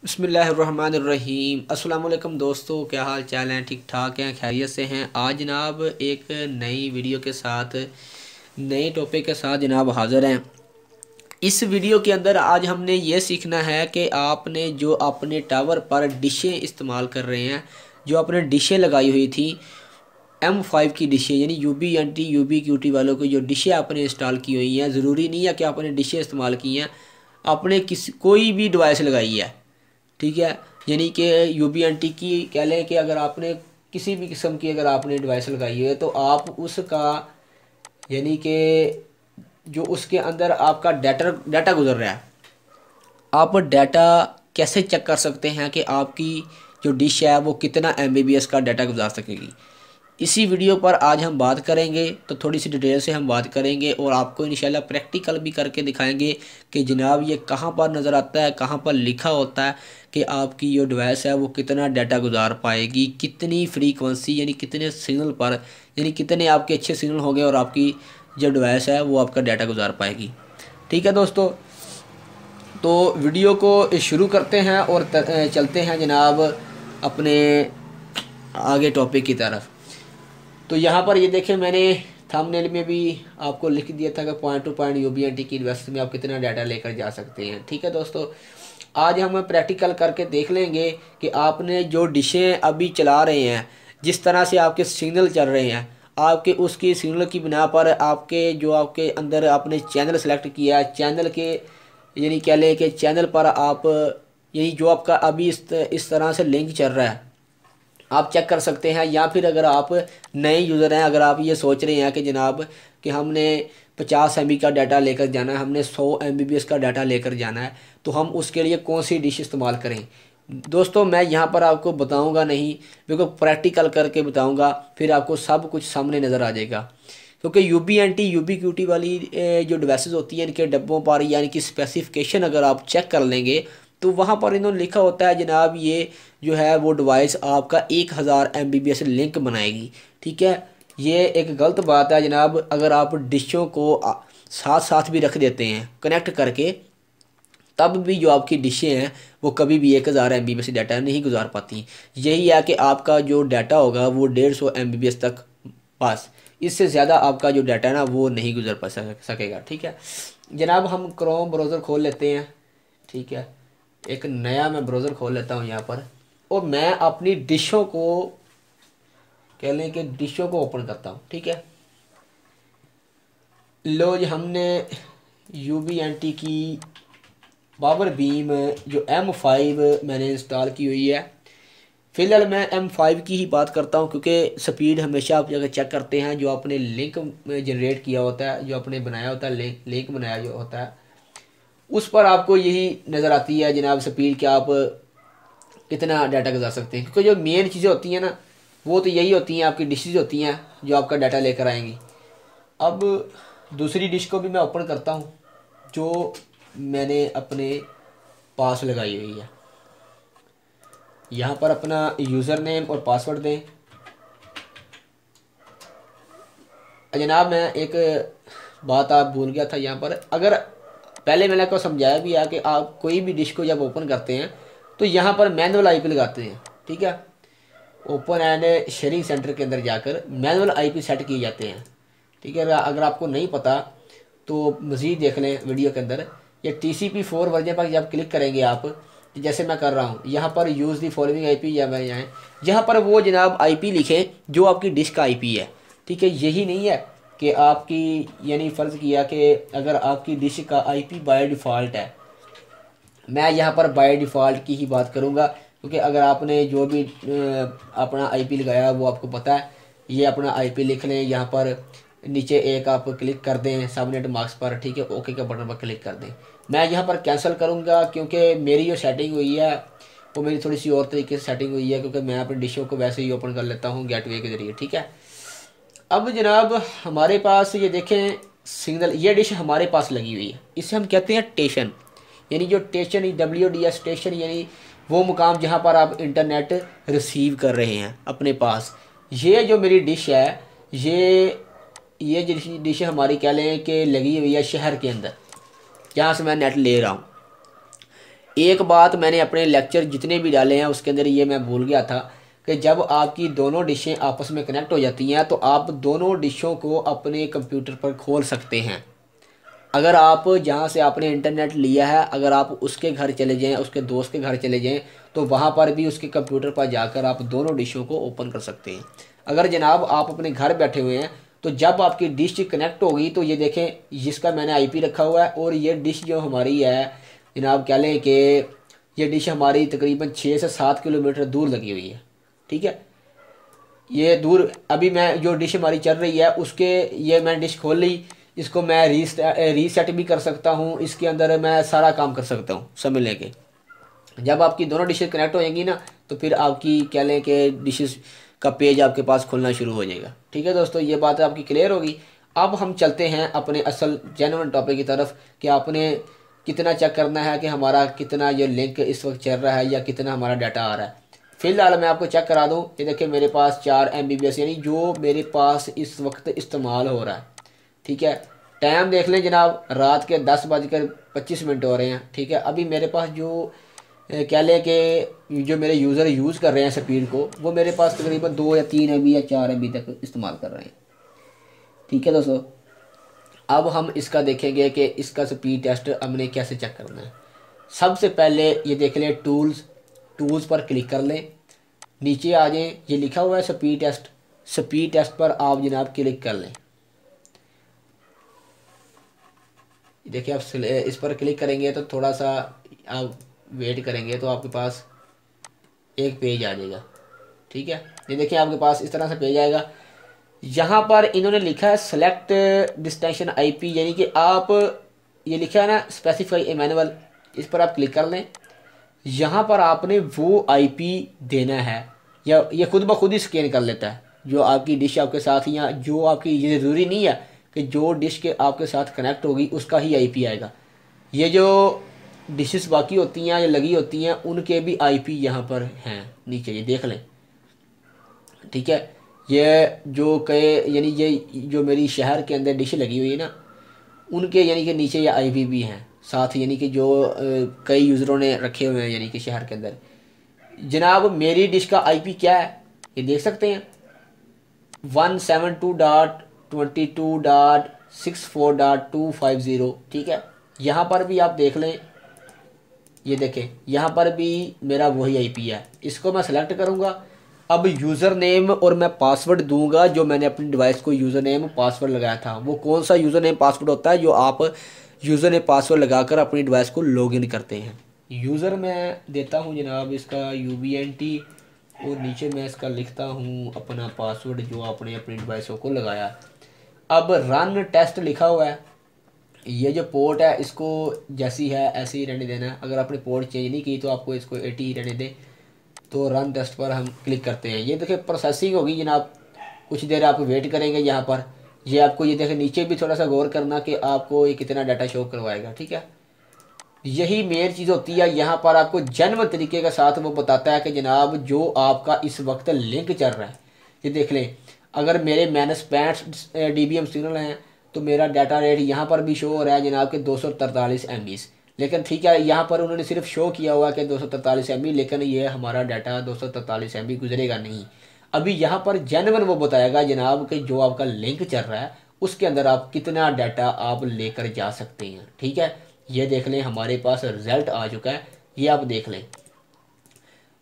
बिस्मिल्लाहिर्रहमानिर्रहीम। अस्सलाम वालेकुम दोस्तों, क्या हाल चाल हैं? ठीक ठाक हैं, खैरियत से हैं। आज जनाब एक नई वीडियो के साथ, नए टॉपिक के साथ जनाब हाज़िर हैं। इस वीडियो के अंदर आज हमने ये सीखना है कि आपने जो अपने टावर पर डिशें इस्तेमाल कर रहे हैं, जो आपने डिशें लगाई हुई थी M5 की डिशें, यानी UBNT UBQT वालों की जो डिशें आपने इंस्टॉल की हुई हैं, ज़रूरी नहीं है कि आपने डिशें इस्तेमाल की हैं, आपने कोई भी डिवाइस लगाई है, ठीक है। यानी कि UBNT की कह लें कि अगर आपने किसी भी किस्म की अगर आपने डिवाइस लगाई है तो आप उसका यानी कि जो उसके अंदर आपका डाटा डाटा गुजर रहा है, आप डाटा कैसे चेक कर सकते हैं कि आपकी जो डिश है वो कितना MBPS का डाटा गुजार सकेगी। इसी वीडियो पर आज हम बात करेंगे, तो थोड़ी सी डिटेल से हम बात करेंगे और आपको इंशाल्लाह प्रैक्टिकल भी करके दिखाएंगे कि जनाब ये कहाँ पर नज़र आता है, कहाँ पर लिखा होता है कि आपकी जो डिवाइस है वो कितना डाटा गुजार पाएगी, कितनी फ्रीक्वेंसी यानी कितने सिग्नल पर, यानी कितने आपके अच्छे सिग्नल होंगे और आपकी जो डिवाइस है वो आपका डाटा गुजार पाएगी। ठीक है दोस्तों, तो वीडियो को शुरू करते हैं और चलते हैं जनाब अपने आगे टॉपिक की तरफ। तो यहाँ पर ये देखें, मैंने थंबनेल में भी आपको लिख दिया था कि पॉइंट टू पॉइंट UBNT की डिवाइस में आप कितना डाटा लेकर जा सकते हैं। ठीक है दोस्तों, आज हम प्रैक्टिकल करके देख लेंगे कि आपने जो डिशें अभी चला रहे हैं, जिस तरह से आपके सिग्नल चल रहे हैं, आपके उसकी सिग्नल की बिना पर आपके जो आपके अंदर आपने चैनल सेलेक्ट किया, चैनल के यानी कह लें कि चैनल पर आप यानी जो आपका अभी इस तरह से लिंक चल रहा है, आप चेक कर सकते हैं। या फिर अगर आप नए यूज़र हैं, अगर आप ये सोच रहे हैं कि जनाब कि हमने 50 MB का डाटा लेकर जाना है, हमने 100 MBPS का डाटा लेकर जाना है, तो हम उसके लिए कौन सी डिश इस्तेमाल करें। दोस्तों मैं यहाँ पर आपको बताऊँगा नहीं, बिल्कुल प्रैक्टिकल करके बताऊँगा, फिर आपको सब कुछ सामने नज़र आ जाएगा। क्योंकि UBNT UBQT वाली जो डिवाइसेस होती हैं, इनके डब्बों पर यानी कि स्पेसिफिकेशन अगर आप चेक कर लेंगे तो वहाँ पर इन्होंने लिखा होता है जनाब ये जो है वो डिवाइस आपका 1000 MBPS लिंक बनाएगी। ठीक है, ये एक गलत बात है जनाब। अगर आप डिशों को साथ साथ भी रख देते हैं कनेक्ट करके, तब भी जो आपकी डिशें हैं वो कभी भी 1000 MBPS डाटा नहीं गुजार पाती। यही है कि आपका जो डाटा होगा वो 150 MBPS तक, बस इससे ज़्यादा आपका जो डाटा है ना वो नहीं गुजर पा सकेगा। ठीक है जनाब, हम क्रोम ब्राउज़र खोल लेते हैं। ठीक है, एक नया मैं ब्राउज़र खोल लेता हूँ यहाँ पर, और मैं अपनी डिशों को कह लें कि डिशों को ओपन करता हूँ। ठीक है, लो जी, हमने UBNT की पावर बीम जो M5 मैंने इंस्टॉल की हुई है। फिलहाल मैं M5 की ही बात करता हूँ, क्योंकि स्पीड हमेशा आप अगर चेक करते हैं, जो आपने लिंक जनरेट किया होता है, जो आपने बनाया होता है, लिंक बनाया जो होता है, उस पर आपको यही नज़र आती है जनाब स्पीड, कि आप कितना डाटा गुजार सकते हैं। क्योंकि जो मेन चीज़ें होती हैं ना वो तो यही होती हैं, आपकी डिशेज होती हैं जो आपका डाटा लेकर आएंगी। अब दूसरी डिश को भी मैं ओपन करता हूँ जो मैंने अपने पास लगाई हुई है। यहाँ पर अपना यूज़र नेम और पासवर्ड दें। जनाब मैं एक बात आप भूल गया था यहाँ पर, अगर पहले मैंने आपको समझाया भी है कि आप कोई भी डिश को जब ओपन करते हैं तो यहाँ पर मैनुअल IP लगाते हैं। ठीक है, ओपन एंड शेयरिंग सेंटर के अंदर जाकर मैनुअल IP सेट किए जाते हैं। ठीक है, अगर आपको नहीं पता तो मज़ीद देख लें वीडियो के अंदर। ये TCP4 वर्जन पर जब क्लिक करेंगे आप, जैसे मैं कर रहा हूँ, यहाँ पर यूज़ दी फॉलोइंग IP या मैं यहाँ पर वो जनाब IP लिखें जो आपकी डिश का IP है। ठीक है, यही नहीं है कि आपकी यानी फ़र्ज़ किया कि अगर आपकी डिश का IP बाय डिफ़ॉल्ट है, मैं यहाँ पर बाय डिफ़ॉल्ट की ही बात करूँगा, क्योंकि अगर आपने जो भी अपना IP लगाया वो आपको पता है। ये अपना IP लिख लें, यहाँ पर नीचे एक आप क्लिक कर दें सबनेट मार्क्स पर। ठीक है, ओके के बटन पर क्लिक कर दें। मैं यहाँ पर कैंसिल करूँगा, क्योंकि मेरी जो सेटिंग हुई है वो मेरी थोड़ी सी और तरीके से सेटिंग हुई है, क्योंकि मैं अपनी डिशों को वैसे ही ओपन कर लेता हूँ गेटवे के ज़रिए। ठीक है, अब जनाब हमारे पास ये देखें सिग्नल, ये डिश हमारे पास लगी हुई है, इसे हम कहते हैं स्टेशन। यानी जो स्टेशन WDS स्टेशन, यानी वो मुकाम जहाँ पर आप इंटरनेट रिसीव कर रहे हैं अपने पास। ये जो मेरी डिश है, ये डिश हमारी कह लें कि लगी हुई है शहर के अंदर, जहाँ से मैं नेट ले रहा हूँ। एक बात मैंने अपने लेक्चर जितने भी डाले हैं उसके अंदर ये मैं भूल गया था कि जब आपकी दोनों डिशें आपस में कनेक्ट हो जाती हैं तो आप दोनों डिशों को अपने कंप्यूटर पर खोल सकते हैं। अगर आप जहाँ से आपने इंटरनेट लिया है अगर आप उसके घर चले जाएं, उसके दोस्त के घर चले जाएं, तो वहाँ पर भी उसके कंप्यूटर पर जाकर आप दोनों डिशों को ओपन कर सकते हैं। अगर जनाब आप अपने घर बैठे हुए हैं तो जब आपकी डिश कनेक्ट होगी तो ये देखें जिसका मैंने आईपी रखा हुआ है और ये डिश जो हमारी है जनाब कह लें कि ये डिश हमारी तकरीबन 6 से 7 किलोमीटर दूर लगी हुई है। ठीक है, ये दूर अभी मैं जो डिश हमारी चल रही है उसके ये मैंने डिश खोल ली, इसको मैं रीसेट भी कर सकता हूँ, इसके अंदर मैं सारा काम कर सकता हूँ समय लेके। जब आपकी दोनों डिशेज कनेक्ट हो जाएंगी ना तो फिर आपकी कह लें कि डिशेस का पेज आपके पास खुलना शुरू हो जाएगा। ठीक है दोस्तों, ये बात आपकी क्लियर होगी। अब हम चलते हैं अपने असल जेन्युइन टॉपिक की तरफ कि आपने कितना चेक करना है कि हमारा कितना ये लिंक इस वक्त चल रहा है या कितना हमारा डाटा आ रहा है। फिलहाल मैं आपको चेक करा दूं, ये देखिए मेरे पास 4 MBPS यानी जो मेरे पास इस वक्त इस्तेमाल हो रहा है। ठीक है, टाइम देख लें जनाब, रात के 10:25 हो रहे हैं। ठीक है, अभी मेरे पास जो कह लें कि जो मेरे यूज़र यूज़ कर रहे हैं स्पीड को वो मेरे पास तकरीबन 2 या 3 MB या 4 MB तक इस्तेमाल कर रहे हैं। ठीक है दोस्तों, अब हम इसका देखेंगे कि इसका स्पीड टेस्ट हमने कैसे चेक करना है। सबसे पहले ये देख लें टूल्स पर क्लिक कर लें, नीचे आ जाएं, ये लिखा हुआ है स्पीड टेस्ट पर आप जनाब क्लिक कर लें। देखिए आप इस पर क्लिक करेंगे तो थोड़ा सा आप वेट करेंगे तो आपके पास एक पेज आ जाएगा। ठीक है, ये देखिए आपके पास इस तरह से पेज आएगा। यहाँ पर इन्होंने लिखा है सेलेक्ट डेस्टिनेशन आईपी, यानी कि आप ये लिखा है ना स्पेसिफाई ए मैनुअल, इस पर आप क्लिक कर लें। यहाँ पर आपने वो आईपी देना है या ये खुद ब खुद ही स्कैन कर लेता है जो आपकी डिश आपके साथ, या जो आपकी, ये ज़रूरी नहीं है कि जो डिश के आपके साथ कनेक्ट होगी उसका ही आईपी आएगा। ये जो डिशेस बाकी होती हैं या लगी होती हैं उनके भी आईपी यहाँ पर हैं नीचे, ये देख लें। ठीक है, ये जो कई यानी ये जो मेरी शहर के अंदर डिश लगी हुई है ना उनके यानी कि नीचे ये आईपी भी हैं साथ, यानी कि जो कई यूज़रों ने रखे हुए हैं यानी कि शहर के अंदर। जनाब मेरी डिश का आईपी क्या है ये देख सकते हैं, 172.22.64.250। ठीक है, यहाँ पर भी आप देख लें, ये देखें यहाँ पर भी मेरा वही आईपी है। इसको मैं सेलेक्ट करूँगा, अब यूज़र नेम और मैं पासवर्ड दूंगा जो मैंने अपनी डिवाइस को यूज़र नेम पासवर्ड लगाया था। वो कौन सा यूज़र नेम पासवर्ड होता है जो आप यूज़र नेम पासवर्ड लगाकर अपनी डिवाइस को लॉगिन करते हैं। यूज़र मैं देता हूँ जनाब इसका UBNT और नीचे मैं इसका लिखता हूँ अपना पासवर्ड जो आपने अपनी डिवाइसों को लगाया। अब रन टेस्ट लिखा हुआ है, ये जो पोर्ट है इसको जैसी है ऐसे ही रहने देना है। अगर आपने पोर्ट चेंज नहीं की तो आपको इसको 80 ही रहने दें। तो रन टेस्ट पर हम क्लिक करते हैं, ये देखिए प्रोसेसिंग होगी जनाब, कुछ देर आप वेट करेंगे। यहाँ पर ये आपको ये देखें नीचे भी थोड़ा सा गौर करना कि आपको ये कितना डाटा शो करवाएगा। ठीक है, यही मेन चीज़ होती है। यहाँ पर आपको जन्म तरीके के साथ वो बताता है कि जनाब जो आपका इस वक्त लिंक चल रहा है, ये देख लें अगर मेरे -65 dBm सिग्नल हैं तो मेरा डाटा रेट यहाँ पर भी शो हो रहा है जनाब के 243 MB। लेकिन ठीक है, यहाँ पर उन्होंने सिर्फ शो किया हुआ कि 243 MB, लेकिन ये हमारा डाटा 243 MB गुजरेगा नहीं। अभी यहाँ पर जेन्युइन वो बताएगा जनाब कि जो आपका लिंक चल रहा है उसके अंदर आप कितना डाटा आप लेकर जा सकते हैं। ठीक है, ये देख लें हमारे पास रिजल्ट आ चुका है, ये आप देख लें।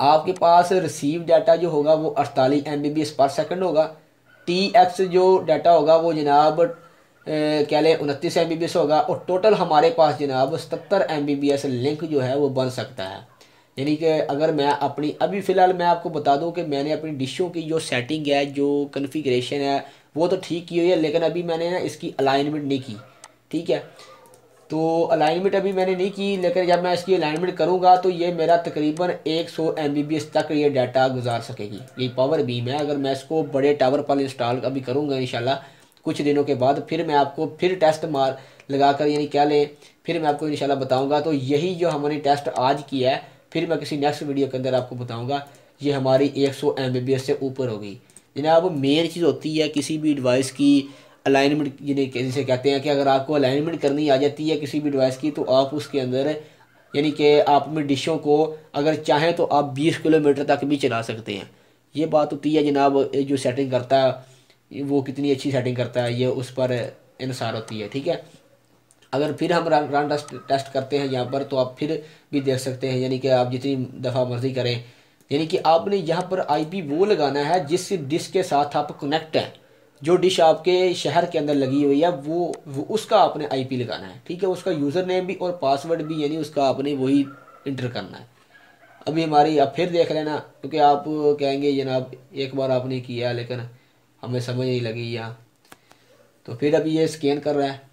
आपके पास रिसीव डाटा जो होगा वो 48 MBPS पर सेकंड होगा। TX जो डाटा होगा वो जनाब कह लें 29 MBPS होगा और टोटल हमारे पास जनाब 77 MBPS लिंक जो है वो बन सकता है। यानी कि अगर मैं अपनी अभी फ़िलहाल मैं आपको बता दूं कि मैंने अपनी डिशों की जो सेटिंग है, जो कन्फिग्रेशन है वो तो ठीक की हुई है, लेकिन अभी मैंने ना इसकी अलाइनमेंट नहीं की। ठीक है, तो अलाइनमेंट अभी मैंने नहीं की, लेकिन जब मैं इसकी अलाइनमेंट करूंगा तो ये मेरा तकरीबन 100 MBPS तक ये डाटा गुजार सकेगी। ये पावर बीम है, अगर मैं इसको बड़े टावर पर इंस्टॉल अभी करूंगा इंशाल्लाह कुछ दिनों के बाद, फिर मैं आपको फिर टेस्ट मार लगा कर यानी क्या लें फिर मैं आपको इंशाल्लाह बताऊंगा। तो यही जो हमने टेस्ट आज किया है फिर मैं किसी नेक्स्ट वीडियो के अंदर आपको बताऊंगा। ये हमारी 100 MBPS से ऊपर होगी जनाब। मेन चीज़ होती है किसी भी डिवाइस की अलाइनमेंट, जिसे कहते हैं कि अगर आपको अलाइनमेंट करनी आ जाती है किसी भी डिवाइस की तो आप उसके अंदर यानी कि आप अपनी डिशों को अगर चाहें तो आप 20 किलोमीटर तक भी चला सकते हैं। ये बात होती है जनाब, जो सेटिंग करता है वो कितनी अच्छी सेटिंग करता है ये उस पर इनसार होती है। ठीक है, अगर फिर हम रन टेस्ट करते हैं यहाँ पर तो आप फिर भी देख सकते हैं, यानी कि आप जितनी दफ़ा मर्जी करें, यानी कि आपने यहाँ पर आईपी वो लगाना है जिस डिश के साथ आप कनेक्ट हैं। जो डिश आपके शहर के अंदर लगी हुई है वो उसका आपने आईपी लगाना है। ठीक है, उसका यूज़र नेम भी और पासवर्ड भी, यानी उसका आपने वही इंटर करना है। अभी हमारी आप फिर देख लेना, क्योंकि आप कहेंगे जनाब एक बार आपने किया लेकिन हमें समझ नहीं लगी यहाँ, तो फिर अभी ये स्कैन कर रहा है।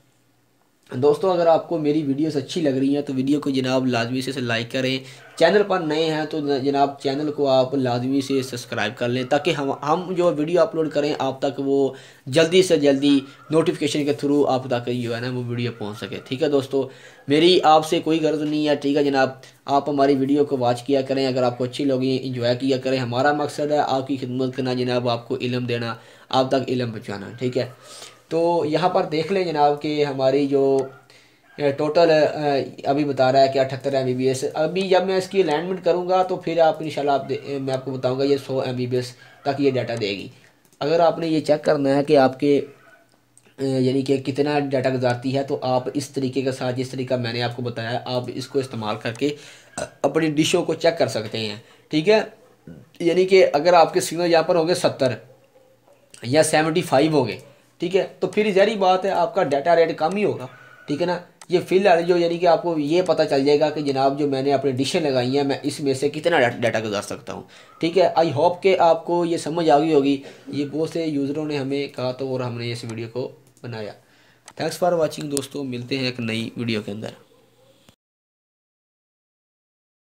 दोस्तों अगर आपको मेरी वीडियोस अच्छी लग रही हैं तो वीडियो को जनाब लाजमी से लाइक करें। चैनल पर नए हैं तो जनाब चैनल को आप लाजमी से सब्सक्राइब कर लें, ताकि हम जो वीडियो अपलोड करें आप तक वो जल्दी से जल्दी नोटिफिकेशन के थ्रू आप तक जो है ना वो वीडियो पहुंच सके। ठीक है दोस्तों, मेरी आपसे कोई गर्ज नहीं है। ठीक है जनाब, आप हमारी वीडियो को वॉच किया करें, अगर आपको अच्छी लगी इंजॉय किया करें। हमारा मकसद है आपकी खिदमत करना जनाब, आपको इल्म देना, आप तक इल्म पहुँचाना। ठीक है, तो यहाँ पर देख लें जनाब कि हमारी जो टोटल अभी बता रहा है कि 78 MBps। अभी जब मैं इसकी अलाइनमेंट करूँगा तो फिर आप इंशाल्लाह मैं आपको बताऊँगा ये 100 MBps तक ये डाटा देगी। अगर आपने ये चेक करना है कि आपके यानी कि कितना डाटा गुजारती है, तो आप इस तरीके के साथ, जिस तरीका मैंने आपको बताया, आप इसको इस्तेमाल करके अपनी डिशों को चेक कर सकते हैं। ठीक है, यानी कि अगर आपके सिग्नल यहाँ पर होंगे 70 या 75 हो गए, ठीक है, तो फिर ज़ाहिर बात है आपका डाटा रेट कम ही होगा। ठीक है ना, ये फिलहाल जो यानी कि आपको ये पता चल जाएगा कि जनाब जो मैंने अपनी डिशें लगाई हैं मैं इसमें से कितना डाटा गुजार सकता हूँ। ठीक है, आई होप कि आपको ये समझ आ गई होगी। ये बहुत से यूज़रों ने हमें कहा तो और हमने इस वीडियो को बनाया। थैंक्स फॉर वॉचिंग दोस्तों, मिलते हैं एक नई वीडियो के अंदर।